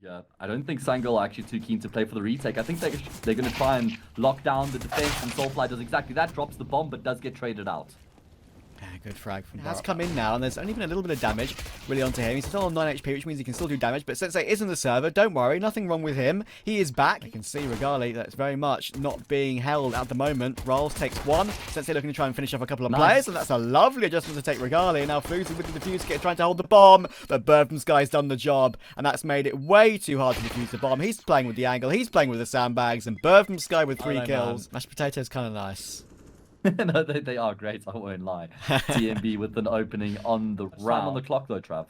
Yeah, I don't think Sangal are actually too keen to play for the retake. I think they're going to try and lock down the defense, and Soulfly does exactly that, drops the bomb, but does get traded out. Yeah, good frag from Has come in now, and there's only been a little bit of damage really onto him. He's still on 9 HP, which means he can still do damage, but Sensei is in the server. Don't worry, nothing wrong with him. He is back. You can see HiGHLiGHTS that's very much not being held at the moment. Rolls takes one. Sensei looking to try and finish off a couple of players, and that's a lovely adjustment to take HiGHLiGHTS. And now Fuzi with the defuse kit trying to hold the bomb, but Bird from Sky's done the job, and that's made it way too hard to defuse the bomb. He's playing with the angle, he's playing with the sandbags, and Bird from Sky with 3 kills. Mashed potatoes kind of nice. No, they are great, I won't lie. TMB with an opening on the round. On the clock though, Trav.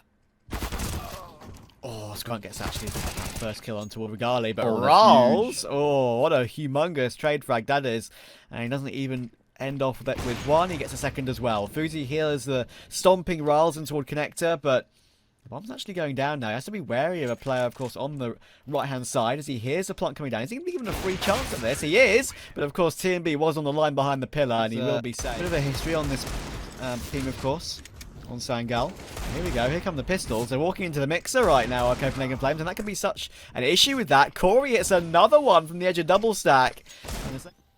Oh, Scrunt gets actually the first kill onto HiGHLiGHTS, but rolls. Oh, what a humongous trade frag that is. And he doesn't even end off with one. He gets a second as well. Fuzi heals the stomping rolls in toward connector, but the bomb's actually going down now. He has to be wary of a player, of course, on the right-hand side as he hears the plant coming down. Is he going to be given a free chance at this? He is, but of course TMB was on the line behind the pillar, and he will be safe. Bit of a history on this team, of course, on Sangal. Here we go. Here come the pistols. They're walking into the mixer right now, our Copenhagen Flames, and that can be such an issue with that. Corey hits another one from the edge of double stack.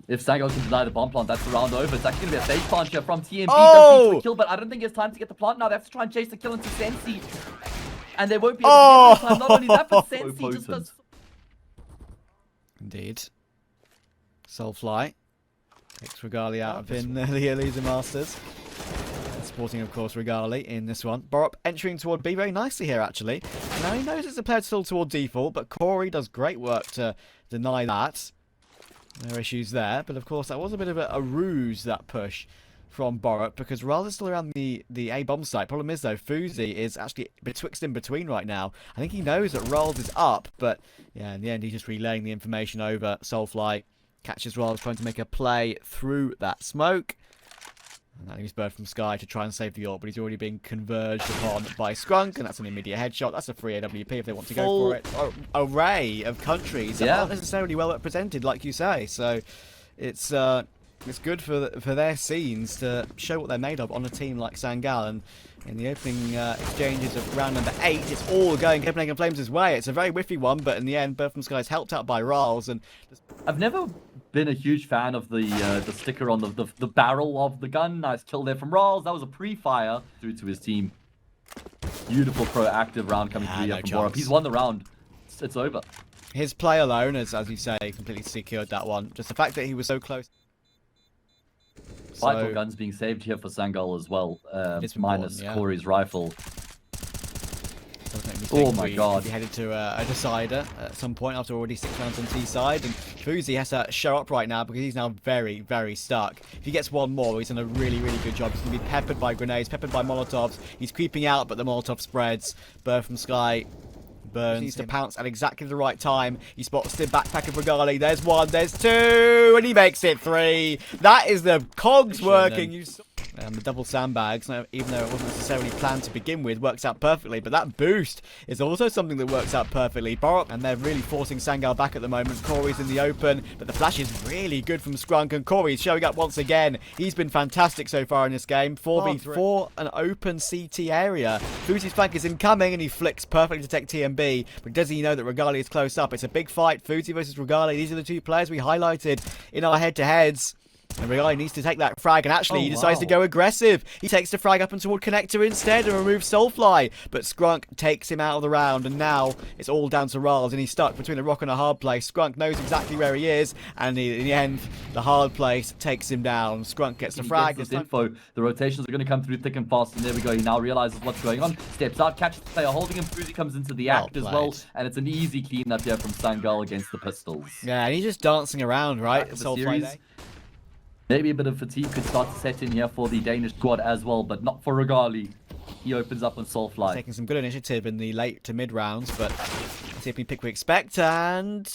If Sangal can deny the bomb plant, that's the round over. It's actually going to be a fake plant here from TMB. Oh! Does need the kill, but I don't think it's time to get the plant now. They have to try and chase the kill into Sensi. And they won't be able to get the time. Not only that, but Sensi just does... Indeed. Soulfly takes HiGHLiGHTS out of in the Elisa Masters. Supporting, of course, HiGHLiGHTS in this one. Borup entering toward B very nicely here, actually. Now he knows it's a player still toward default, but Corey does great work to deny that. No issues there, but of course that was a bit of a ruse, that push from Borup, because Ral is still around the A bomb site. Problem is though, Fuzi is actually betwixt in between right now. I think he knows that Rolls is up, but yeah, in the end he's just relaying the information over. Soulfly catches Rolls trying to make a play through that smoke. And that leaves Bird from Sky to try and save the AWP, but he's already been converged upon by Scrunk, and that's an immediate headshot. That's a free AWP if they want to go for it. Array of countries that aren't necessarily well represented, like you say. So it's good for their scenes to show what they're made of on a team like Sangal. And in the opening exchanges of round number 8, it's all going Copenhagen Flames' way. It's a very whiffy one, but in the end, Bird from Sky is helped out by Rals. And I've never been a huge fan of the sticker on the barrel of the gun. Nice kill there from Rals. That was a pre-fire through to his team. Beautiful proactive round coming through here from Borup. He's won the round. It's over. His play alone, as you say, completely secured that one. Just the fact that he was so close. Vital guns being saved here for Sangal as well. Minus Corey's rifle. Oh my god. He headed to a decider at some point after already 6 rounds on T side, and Fuzi has to show up right now because he's now very, very stuck. If he gets one more, he's done a really, really good job. He's going to be peppered by grenades, peppered by Molotovs. He's creeping out, but the Molotov spreads. Bird from Sky burns. He needs to pounce at exactly the right time. He spots the backpack of HiGHLiGHTS. There's 1, there's 2, and he makes it 3. That is the cogs working. The double sandbags, even though it wasn't necessarily planned to begin with, works out perfectly. But that boost is also something that works out perfectly. Borup, and they're really forcing Sangal back at the moment. Corey's in the open, but the flash is really good from Scrunk, and Corey's showing up once again. He's been fantastic so far in this game. 4v4, an open CT area. Fuzi's flank is incoming, and he flicks perfectly to take TMB. But does he know that HiGHLiGHTS is close up? It's a big fight. Fuzi versus HiGHLiGHTS. These are the 2 players we highlighted in our head-to-heads. And HiGHLiGHTS needs to take that frag, and actually he decides to go aggressive. He takes the frag up and toward connector instead and removes Soulfly. But Scrunk takes him out of the round, and now it's all down to Rals, and he's stuck between a rock and a hard place. Scrunk knows exactly where he is, and in the end, the hard place takes him down. Scrunk gets the frag. This info, the rotations are going to come through thick and fast, and there we go. He now realizes what's going on, steps out, catches the player holding him. Fuzi comes into the act as well, and it's an easy clean up here from Sangal against the pistols. Yeah, and he's just dancing around, right? Soulfly. Maybe a bit of fatigue could start to set in here for the Danish squad as well, but not for HiGHLiGHTS. He opens up on Soulfly. Taking some good initiative in the late to mid rounds, but let's see if we pick we expect, and...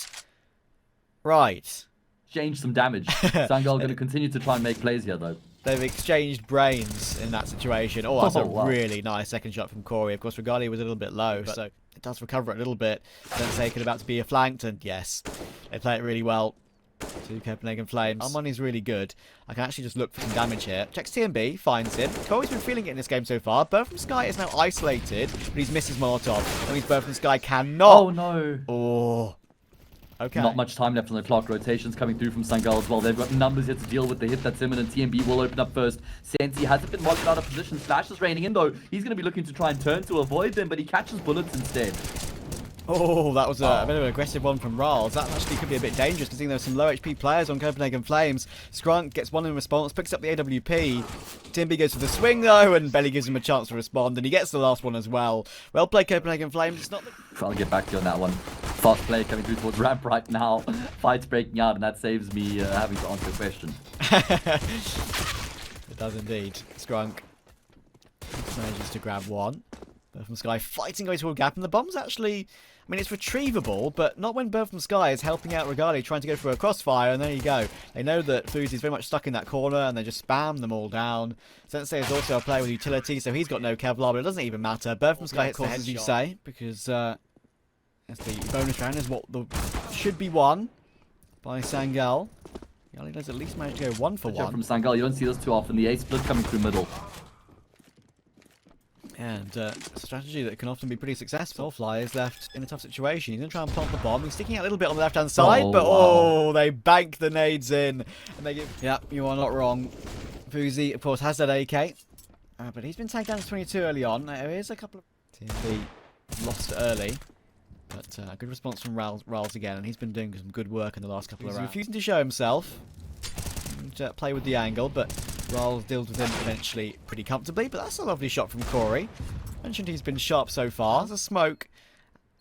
Right. Change some damage. Sangal going to continue to try and make plays here, though. They've exchanged brains in that situation. Oh, that's a really nice second shot from Corey. Of course, HiGHLiGHTS was a little bit low, so it does recover a little bit. Sensei could about to be flanked, and yes, they play it really well. Two Copenhagen Flames. Our money's really good. I can actually just look for some damage here. Checks TMB, finds him. Corey's been feeling it in this game so far. Bird from Sky is now isolated, but he's missed his Molotov. That means Bird from Sky cannot. Oh, no. Oh. Okay. Not much time left on the clock. Rotations coming through from Sangal as well. They've got numbers here to deal with the hit that's imminent. TMB will open up first. Sensi hasn't been locked out of position. Slash is raining in though. He's going to be looking to try and turn to avoid them, but he catches bullets instead. Oh, that was a bit of an aggressive one from Rals. That actually could be a bit dangerous, considering there's some low HP players on Copenhagen Flames. Skrunk gets one in response, picks up the AWP. TMB goes for the swing though, and Belly gives him a chance to respond, and he gets the last one as well. Well played, Copenhagen Flames. It's not the... Trying to get back to you on that one. Fast play coming through towards ramp right now. Fights breaking out, and that saves me having to answer a question. It does indeed. Skrunk manages to grab one. Bird from Sky fighting away toward gap, and the bomb's actually... I mean, it's retrievable, but not when Bird from Sky is helping out Regali, trying to go for a crossfire, and there you go. They know that Fuzi's very much stuck in that corner, and they just spam them all down. Sensei is also a player with utility, so he's got no Kevlar, but it doesn't even matter. Bird from Sky hits the head, as you say, because that's the bonus round is what should be won by Sangal. Regali does at least manage to go 1 for 1. From Sangal, you don't see this too often. The A split coming through middle. And a strategy that can often be pretty successful. Fly is left in a tough situation. He's going to try and plant the bomb. He's sticking out a little bit on the left-hand side, but they bank the nades in. And they give... Yeah, you are not wrong. Fuzi, of course, has that AK. But he's been taken down to 22 early on. There is a couple of... TMB lost early. But a good response from Rals again. And he's been doing some good work in the last couple of rounds. He's refusing to show himself. To play with the angle, but Rals deals with him eventually pretty comfortably. But that's a lovely shot from Corey. Mentioned he's been sharp so far. There's a smoke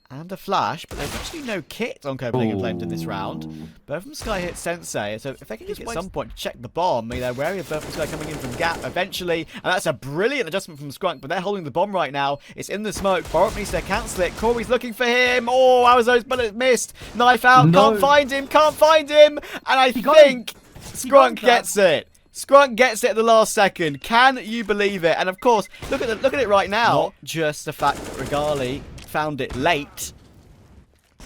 and a flash, but there's actually no kit on Copenhagen Flames in this round. Bird from Sky hits Sensei, so if they can just at some point check the bomb, they're wary of Bird from Sky coming in from gap eventually, and that's a brilliant adjustment from Skrunk, but they're holding the bomb right now. It's in the smoke. Borup needs to cancel it. Corey's looking for him. Oh, how was those bullets missed? Knife out. No. Can't find him. And I think Skrunk gets it. Skrunk gets it at the last second. Can you believe it? And of course, look at it right now. Not just the fact that Regali found it late.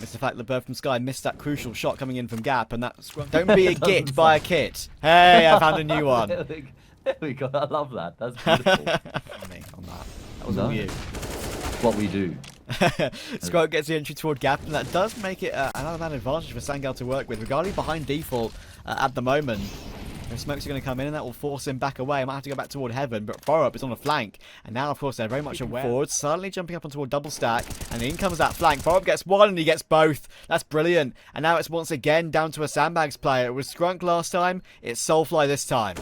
It's the fact that Bird from Sky missed that crucial shot coming in from gap, and that Skrunk. Don't be a git, buy a kit. Hey, I found a new one. There we go. I love that. That's beautiful. That was all you. What we do. Skrunk gets the entry toward gap, and that does make it another man advantage for Sangal to work with. Regali behind default at the moment. The smokes are going to come in, and that will force him back away. I might have to go back toward heaven, but Borup is on the flank. And now, of course, they're very much aware. Forward, suddenly jumping up onto a double stack, and in comes that flank. Borup gets one, and he gets both. That's brilliant. And now it's once again down to a Sandbags player. It was Skrunk last time. It's Soulfly this time.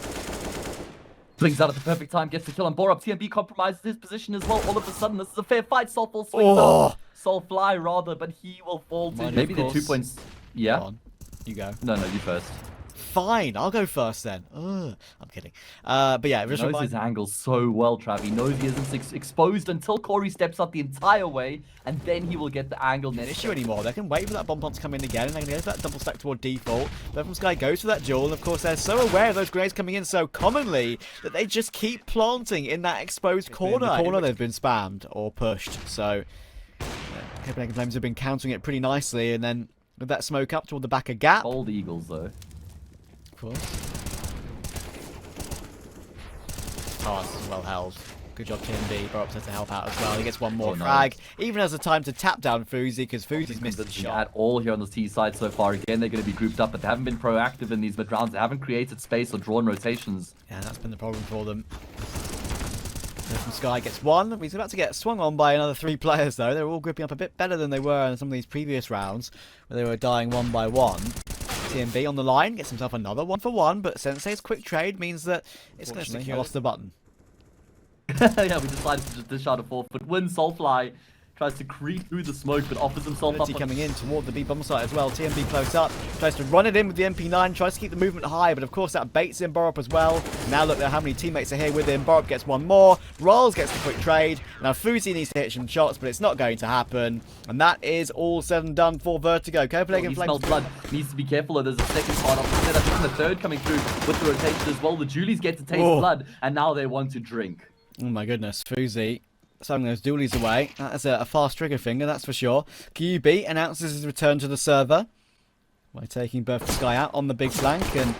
Flings out at the perfect time, gets the kill on Borup. TMB compromises his position as well. All of a sudden, this is a fair fight. Soulfall swings up. Soulfly, rather, but he will fall to... Maybe the 2 points... Yeah? Go on. You go. No, you first. Fine, I'll go first then. I'm kidding. But yeah, he knows his angle so well, Trav. He knows he isn't exposed until Corey steps up the entire way, and then he will get the angle. No issue anymore. They can wait for that bomb plant to come in again, and they can go for that double stack toward default. Bird from Sky goes for that duel, and of course they're so aware of those grenades coming in so commonly that they just keep planting in that exposed corner. In the corner they've been spammed or pushed, so Copenhagen Flames have been countering it pretty nicely, and then with that smoke up toward the back of gap. Old Eagles though. Of course. Oh, this is well held. Good job, TMB. Borup has to help out as well. He gets one more frag. Even has the time to tap down Fuzi, because Fuzi's missed the shot. At all here on the T side so far. Again, they're going to be grouped up, but they haven't been proactive in these mid-rounds. They haven't created space or drawn rotations. Yeah, that's been the problem for them. From Sky gets one. He's about to get swung on by another 3 players, though. They're all gripping up a bit better than they were in some of these previous rounds, where they were dying one by one. TMB on the line, gets himself another 1 for 1, but Sensei's quick trade means that it's going to secure. He lost the button. Yeah, we decided to just dish out a 4-foot win. Soulfly tries to creep through the smoke, but offers himself up. Coming in toward the B bomb site as well. TMB close up, tries to run it in with the MP9, tries to keep the movement high, but of course that baits in Borup as well. Now look at how many teammates are here with him. Borup gets one more. Rolls gets the quick trade. Now Fuzi needs to hit some shots, but it's not going to happen. And that is all said and done for Vertigo. Copenhagen Flames. Blood. Needs to be careful. There's a second part of the setup, and the third coming through with the rotation as well. The Julies get to taste blood, and now they want to drink. Oh my goodness, Fuzi. Throwing those dualies away. That's a fast trigger finger, that's for sure. QB announces his return to the server. by taking Birth Sky out on the big flank, and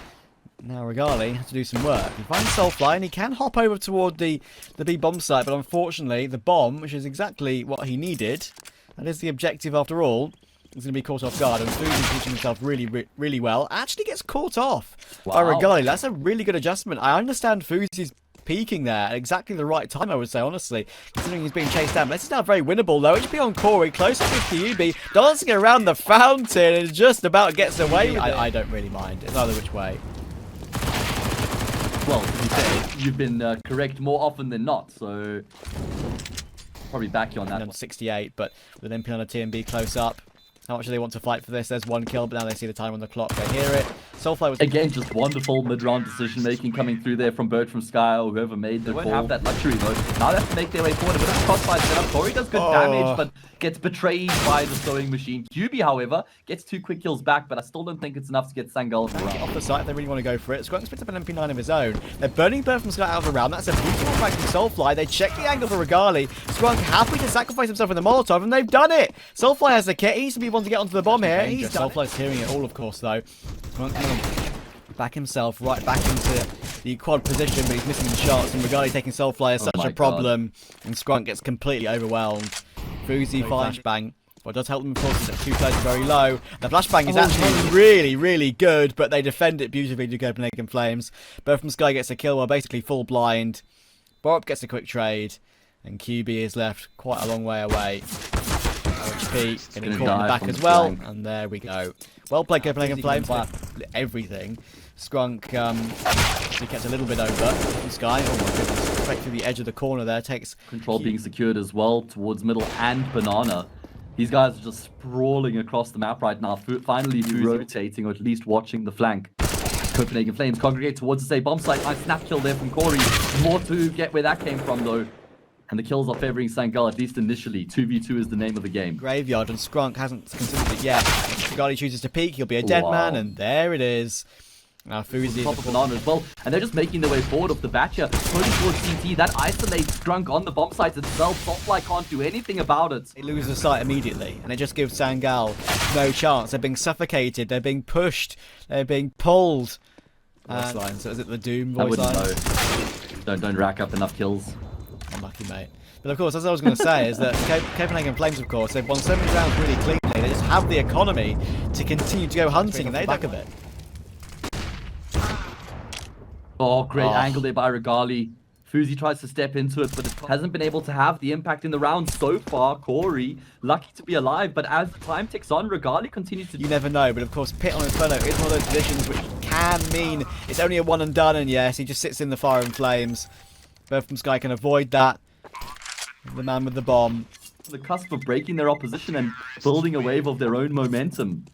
now HiGHLiGHTS has to do some work. He finds Soulfly and he can hop over toward the B bomb site, but unfortunately the bomb, which is exactly what he needed, that is the objective after all, is going to be caught off guard, and Fuzi's teaching himself really well. Actually gets caught off by HiGHLiGHTS. That's a really good adjustment. I understand Fuzi's peaking there at exactly the right time, I would say, honestly, considering he's being chased down. But this is now very winnable. Low HP on Corey, close up with QB, dancing around the fountain, and just about gets away with it. I don't really mind. It's either which way. Well, to be fair, you've been correct more often than not, so probably back you on that. 68, but with an MP on a TMB close up. How much do they want to fight for this? There's one kill, but now they see the time on the clock. They hear it. Soulfly was... Again, just wonderful mid-round decision-making coming through there from Bert from Sky or whoever made the call. They won't have that luxury, though. Now they have to make their way forward. A bit of a crossfire setup. Corey does good damage, but gets betrayed by the sewing machine. QB, however, gets 2 quick kills back, but I still don't think it's enough to get Sangal off the site if they really want to go for it. Skrunk's picked up an MP9 of his own. They're burning Bert from Sky out of the round. That's a beautiful fight from Soulfly. They check the angle for HiGHLiGHTS. Skrunk happy to sacrifice himself with the Molotov, and they've done it. Soulfly has the kit. He needs to be one to get onto the bomb here. He's Soulfly's hearing it all, of course, though. Back himself right back into the quad position, but he's missing the shots, and HiGHLiGHTS taking Soulfly is such a problem, and Skrunk gets completely overwhelmed. Fuzi flashbang, well, it does help them, of course, that 2 players are very low. The flashbang is actually really good, but they defend it beautifully to Copenhagen Flames. Birth from Sky gets a kill while basically full blind. Borup gets a quick trade, and QB is left quite a long way away. HP getting caught in the back as well, and there we go. Well played, Copenhagen Flames. Everything. Skrunk, he gets a little bit over from Sky. Oh my goodness, straight through the edge of the corner there. Takes control being secured as well towards middle and banana. These guys are just sprawling across the map right now. Finally rotating, or at least watching the flank. Copenhagen Flames congregate towards the same bomb site. Nice snap kill there from Corey. More to get where that came from though. And the kills are favoring Sangal, at least initially. 2v2 is the name of the game. Graveyard, and Skrunk hasn't considered it yet. If HiGHLiGHTS chooses to peek, he'll be a dead man, and there it is. Now Fuzi top of banana as well, and they're just making their way forward off the bat here. Going towards CT, that isolates Skrunk on the bomb site itself. Soulfly can't do anything about it. They lose the site immediately, and it just gives Sangal no chance. They're being suffocated, they're being pushed, they're being pulled. Voice line, so is it the Doom voice line? Don't rack up enough kills. Unlucky, mate. But of course, as I was going to say, is that Copenhagen Flames, of course, they've won so many rounds really cleanly. They just have the economy to continue to go hunting, and they back of it. Oh, great angle there by HiGHLiGHTS. Fuzi tries to step into it, but it hasn't been able to have the impact in the round so far. Corey, lucky to be alive, but as time ticks on, HiGHLiGHTS continues to... You never know, but of course, Pit on Inferno is one of those positions which can mean it's only a one and done, and yes, he just sits in the fire and flames. Birth from Sky can avoid that. The man with the bomb. The cusp of breaking their opposition and building a wave of their own momentum.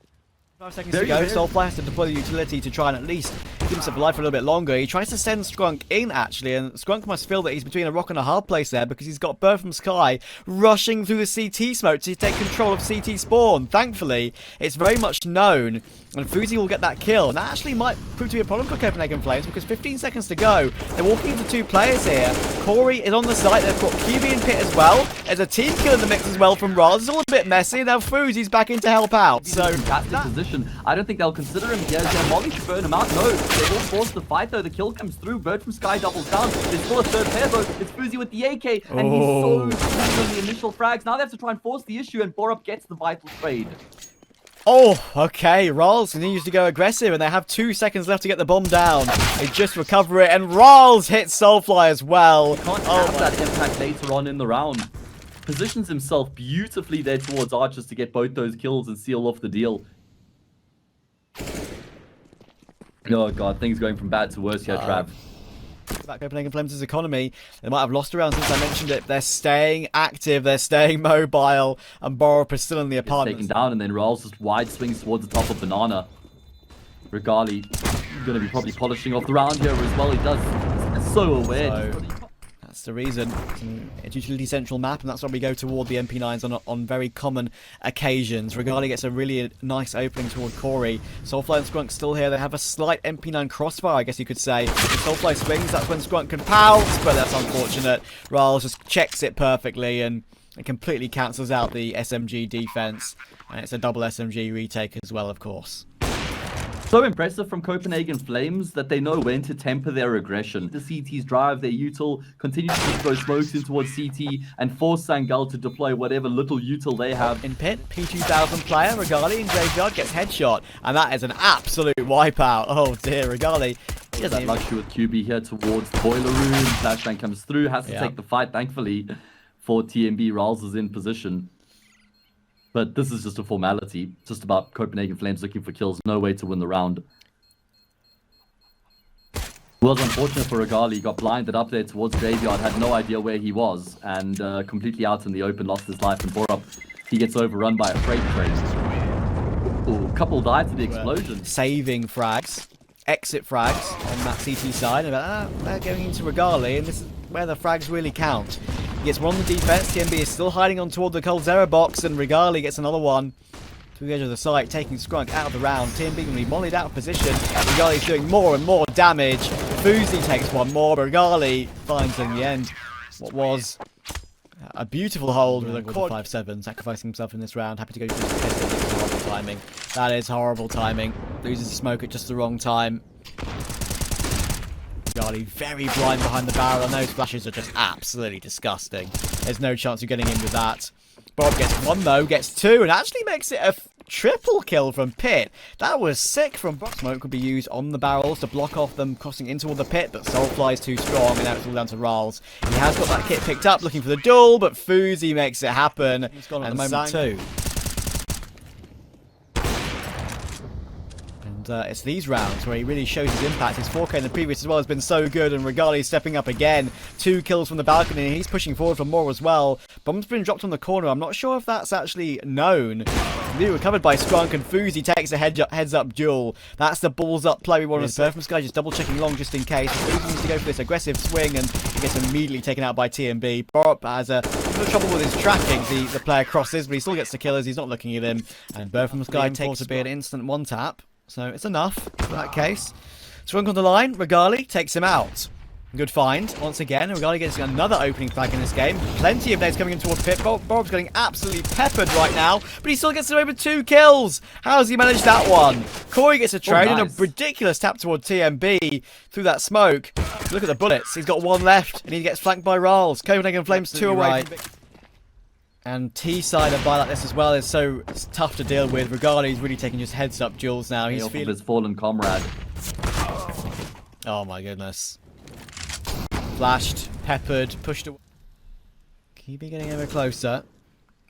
5 seconds to go. Soulfly has to deploy the utility to try and at least keep himself alive for a little bit longer. He tries to send Skrunk in, actually, and Skrunk must feel that he's between a rock and a hard place there because he's got Birth from Sky rushing through the CT smoke to take control of CT spawn. Thankfully, it's very much known, and Fuzi will get that kill. And that actually might prove to be a problem for Copenhagen Flames because 15 seconds to go. They're walking into 2 players here. Corey is on the site. They've got QB and Pit as well. There's a team kill in the mix as well from Raz. It's all a bit messy. Now Fuzi's back in to help out. So fantastic position. I don't think they'll consider him here. Molly to burn him out. No, they will force the fight though. The kill comes through. Bird from Sky doubles down. There's still a third player though. It's Fuzi with the AK, and he's so strong on the initial frags. Now they have to try and force the issue, and Borup gets the vital trade. Oh, okay. Rals continues to go aggressive, and they have 2 seconds left to get the bomb down. They just recover it, and Rals hits Soulfly as well. Can't have that impact later on in the round. Positions himself beautifully there towards Archers to get both those kills and seal off the deal. Oh god, things going from bad to worse here, Trav. Back Copenhagen Flames' economy. They might have lost around since I mentioned it. They're staying active, they're staying mobile, and Borup is still in the apartment. Taken down, and then Raul's just wide swings towards the top of banana. HiGHLiGHTS going to be probably polishing off the round here as well. He does. So aware. That's the reason. It's a utility central map, and that's why we go toward the MP9s on very common occasions. HiGHLiGHTS gets a really nice opening toward Corey. Soulfly and Skrunk still here. They have a slight MP9 crossfire, I guess you could say. If Soulfly swings, that's when Skrunk can pounce, but that's unfortunate. Riles just checks it perfectly, and it completely cancels out the SMG defense. And it's a double SMG retake as well, of course. So impressive from Copenhagen Flames that they know when to temper their aggression. The CT's drive, their util, continue to just throw smokes in towards CT and force Sangal to deploy whatever little util they have. In pit, P2000 player, Regali in graveyard gets headshot, and that is an absolute wipeout. Oh dear, Regali. He has that luxury with QB here towards the boiler room. Flashbang comes through, has to take the fight, thankfully, for TMB. Riles is in position. But this is just a formality. It's just about Copenhagen Flames looking for kills. No way to win the round. It was unfortunate for Regali. He got blinded up there towards graveyard, had no idea where he was, and completely out in the open, lost his life. And Borup, he gets overrun by a freight train. Ooh, couple died to the explosion. Saving frags, exit frags on that CT side. They're going into Regali, and this is where the frags really count. He gets one on the defense. TMB is still hiding on toward the Cold Zero box, and Regali gets another one to the edge of the site, taking Scrunk out of the round. TMB going to be mollied out of position. Regali's doing more and more damage. Fuzi takes one more, but Regali finds in the end what was a beautiful hold with a 5-7, sacrificing himself in this round. Happy to go through the test. That is horrible timing. That is horrible timing. Loses the smoke at just the wrong time. Regali very blind behind the barrel, and those flashes are just absolutely disgusting. There's no chance of getting in with that. Bob gets one though, gets two, and actually makes it a triple kill from Pit. That was sick from Bob. Smoke could be used on the barrels to block off them crossing into the pit, but Soulfly is too strong, and now it's all down to Riles. He has got that kit picked up, looking for the duel, but Fuzi makes it happen. He's gone at the moment too. It's these rounds where he really shows his impact. His 4K in the previous as well has been so good, and Regali stepping up again. 2 kills from the balcony, and he's pushing forward for more as well. Bomb's been dropped on the corner. I'm not sure if that's actually known. New recovered by Scrunk, and Fuzi takes a heads-up duel. That's the balls-up play we want to serve from Sky, just double-checking long just in case. Fuzi needs to go for this aggressive swing, and he gets immediately taken out by TMB. Borup has a bit of trouble with his tracking. The player crosses, but he still gets the killers. He's not looking at him. And Burr from Sky takes to be an instant one-tap. So it's enough for that case. Swung on the line, Regali takes him out. Good find once again. Regali gets another opening flag in this game. Plenty of nades coming in towards Pit. Borob's getting absolutely peppered right now, but he still gets away with 2 kills. How does he manage that one? Corey gets a trade and a ridiculous tap toward TMB through that smoke. Look at the bullets. He's got 1 left, and he gets flanked by Riles. Copenhagen Flames 2 away. And T-side of buy like this as well is so tough to deal with. Regali's really taking just heads-up duels now. He's feeling his fallen comrade. Oh my goodness. Flashed, peppered, pushed away. QB getting ever closer.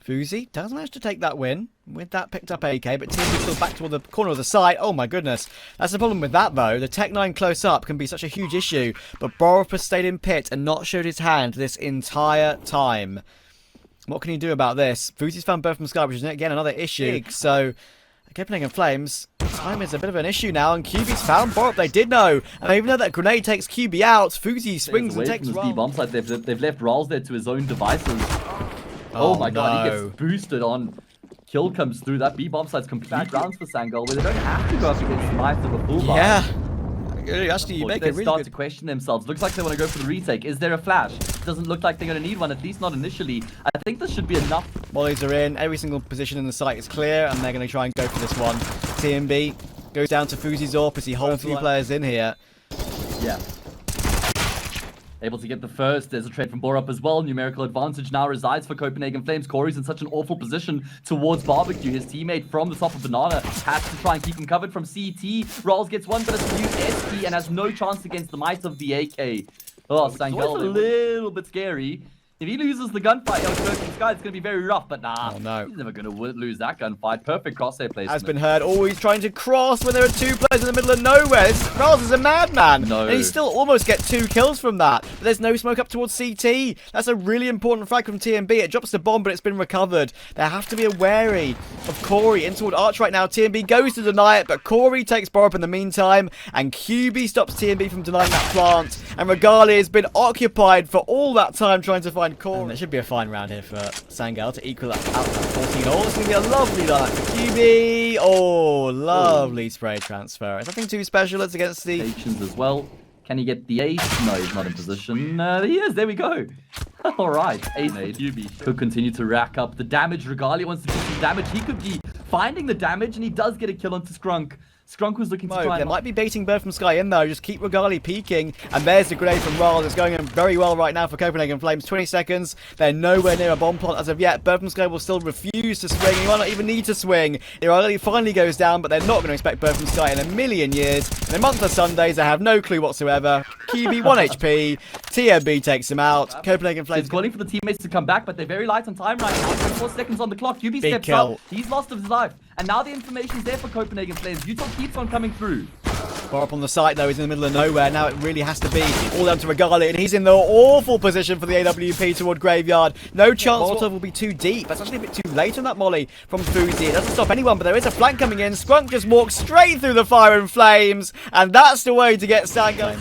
Fuzi does manage to take that win with that picked up AK, but TMB still back toward the corner of the site. Oh my goodness. That's the problem with that though. The Tech 9 close up can be such a huge issue, but Borup has stayed in pit and not showed his hand this entire time. What can he do about this? Fuzi's found Burr from Sky, which is again another issue. So, Copenhagen Flames, time is a bit of an issue now, and QB's found Borup. They did know, and they even know that grenade takes QB out. Fuzi swings and takes Riles. B-bomb site. They've left Riles there to his own devices. Oh my god, he gets boosted on. Kill comes through. That B-bomb site's complete rounds for Sangal, where they don't have to go up against the Mice of a full bar. Yeah. Actually, you make they it really start good. to question themselves. Looks like they want to go for the retake. Is there a flash? Doesn't look like they're going to need one, at least not initially. I think this should be enough. Mollies are in. Every single position in the site is clear, and they're going to try and go for this one. TMB goes down to Fuzi's AWP as he holds 3 players in here. Yeah. Able to get the first. There's a trade from Borup as well. Numerical advantage now resides for Copenhagen Flames. Corey's in such an awful position towards Barbecue. His teammate from the top of Banana has to try and keep him covered from CT. Rolls gets one, but it's a new SP and has no chance against the might of the AK. Oh, Sangal, a little bit scary. If he loses the gunfight on Copenhagen Sky, it's going to be very rough, but nah, he's never going to lose that gunfight. Perfect crosshair placement. Has been heard, always trying to cross when there are 2 players in the middle of nowhere. Riles is a madman, and he still almost gets 2 kills from that. But there's no smoke up towards CT. That's a really important frag from TMB. It drops the bomb, but it's been recovered. They have to be wary of Corey in toward Arch right now. TMB goes to deny it, but Corey takes Borup in the meantime, and QB stops TMB from denying that plant. And Regali has been occupied for all that time trying to find Corey. And it should be a fine round here for Sangal to equal that out 14 all. It's going to be a lovely line for QB. Oh, lovely spray transfer. It's nothing too special. It's against the Patience as well. Can he get the ace? No, he's not in position. He is. There we go. All right. Ace made. QB could continue to rack up the damage. Regali wants to do some damage. He could be finding the damage, and he does get a kill onto Scrunk. Skunk was looking to try They and... might be baiting Bird from Sky in though. Just keep Regali peeking. And there's the grenade from Ral. It's going very well right now for Copenhagen Flames. 20 seconds. They're nowhere near a bomb plot as of yet. Bird from Sky will still refuse to swing. He might not even need to swing. Regali finally goes down, but they're not going to expect Bird from Sky in a million years. In a month of Sundays, they have no clue whatsoever. QB 1 HP. TMB takes him out. Copenhagen Flames... He's calling for the teammates to come back, but they're very light on time right now. 24 seconds on the clock. QB Big steps kill. up. He's lost his life. And now the information's there for Copenhagen Flames. Utah keeps on coming through. Far up on the site though, he's in the middle of nowhere. Now it really has to be all down to Regali, and he's in the awful position for the AWP toward Graveyard. No chance Molotov will be too deep. That's actually a bit too late on that molly from Fuzi. It doesn't stop anyone, but there is a flank coming in. Sprunk just walks straight through the fire and flames, and that's the way to get Sangal.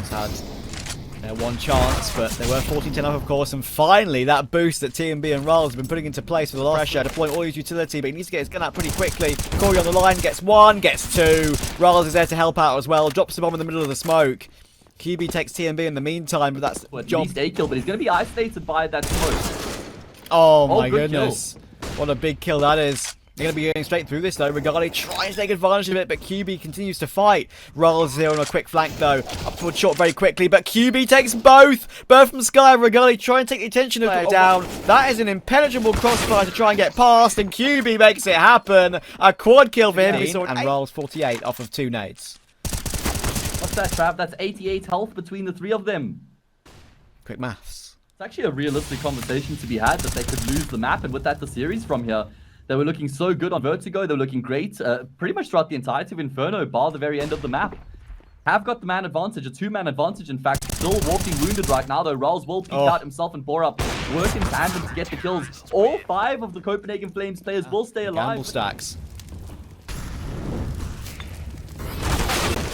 One chance, but they were 14-10 up, of course, and finally that boost that TMB and Riles have been putting into place for the last pressure, deploying all his utility, but he needs to get his gun out pretty quickly. Corey on the line, gets one, gets two. Riles is there to help out as well, drops the bomb in the middle of the smoke. QB takes TMB in the meantime, but that's At least a kill, but he's going to be isolated by that smoke. Oh my good goodness. What a big kill that is. They're going to be going straight through this though. Regali tries to take advantage of it, but QB continues to fight. Riles is here on a quick flank though. Up towards short very quickly, but QB takes both. Bird from Sky and Regali try and take the attention of the player down. That is an impenetrable crossfire to try and get past, and QB makes it happen. A quad kill for him. And Riles 48 off of 2 nades. What's that, Trav? That's 88 health between the 3 of them. Quick maths. It's actually a realistic conversation to be had that they could lose the map, and with that, the series from here. They were looking so good on Vertigo. They were looking great pretty much throughout the entirety of Inferno, bar the very end of the map. Have got the man advantage, a 2-man advantage, in fact. Still walking wounded right now, though. Riles will peek out himself and Borup work in tandem to get the kills. All 5 of the Copenhagen Flames players will stay alive. Gamble stacks.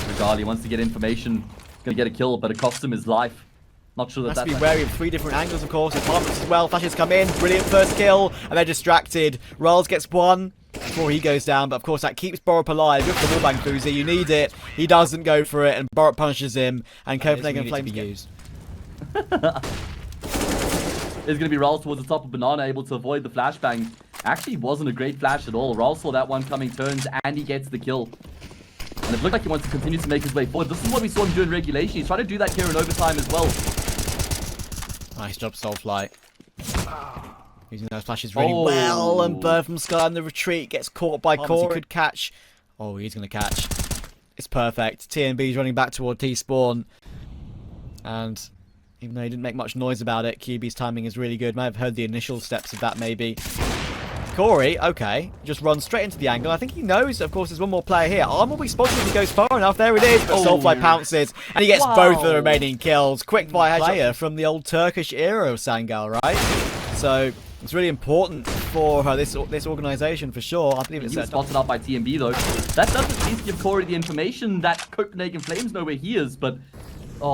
Regali wants to get information. Gonna get a kill, but it costs him his life. Not sure that has to be wary of 3 different angles, of course. Apartments as well. Flashes come in. Brilliant first kill. And they're distracted. Riles gets 1 before he goes down. But, of course, that keeps Borup alive. With the wallbang Fuzi. You need it. He doesn't go for it. And Borup punishes him. And Copenhagen Flames used. There's going to be Riles towards the top of Banana, able to avoid the flashbang. Actually, wasn't a great flash at all. Riles saw that one coming, turns, and he gets the kill. And it looked like he wants to continue to make his way forward. This is what we saw him do in regulation. He's trying to do that here in overtime as well. Nice job, Soulflight. Using those flashes really well, and Bird from Sky in the retreat gets caught by Corey. He could catch. Oh, he's going to catch. It's perfect. TNB's running back toward T-spawn. And even though he didn't make much noise about it, QB's timing is really good. May have heard the initial steps of that, maybe. Corey, okay, just runs straight into the angle. I think he knows, of course, there's one more player here. Arm will be spotted if he goes far enough. There it is. But Soulfly pounces, and he gets both of the remaining kills. Quick fire player from the old Turkish era of Sangal, right? So it's really important for this organization for sure. I believe it's he was spotted out by TMB though. That does at least give Corey the information that Copenhagen Flames know where he is. But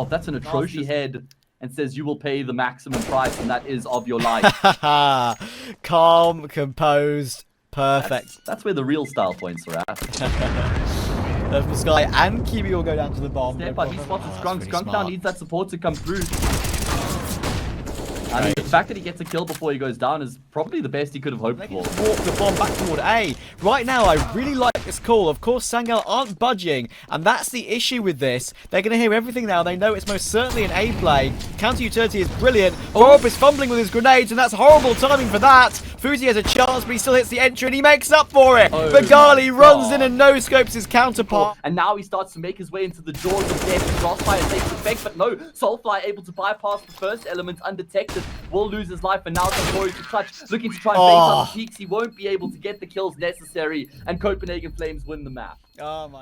that's an atrocious head. And says you will pay the maximum price, and that is of your life. Calm, composed, perfect. That's where the real style points are at. From Sky and QB will go down to the bomb. Step by, he spots Skunk. Skunk now needs that support to come through. I mean, the fact that he gets a kill before he goes down is probably the best he could have hoped for. Walk the bomb back toward A. Right now, I really like this call. Of course, Sangal aren't budging, and that's the issue with this. They're going to hear everything now. They know it's most certainly an A play. Counter utility is brilliant. Borup is fumbling with his grenades, and that's horrible timing for that. Fuzi has a chance, but he still hits the entry, and he makes up for it. Regali runs in and no-scopes his counterpart. And now he starts to make his way into the jaws of death. Crossfire takes effect, but no. Soulfly able to bypass the first element undetected. Will lose his life, and now Corey to clutch, looking to try and bait on the peaks. He won't be able to get the kills necessary, and Copenhagen Flames win the map. Oh my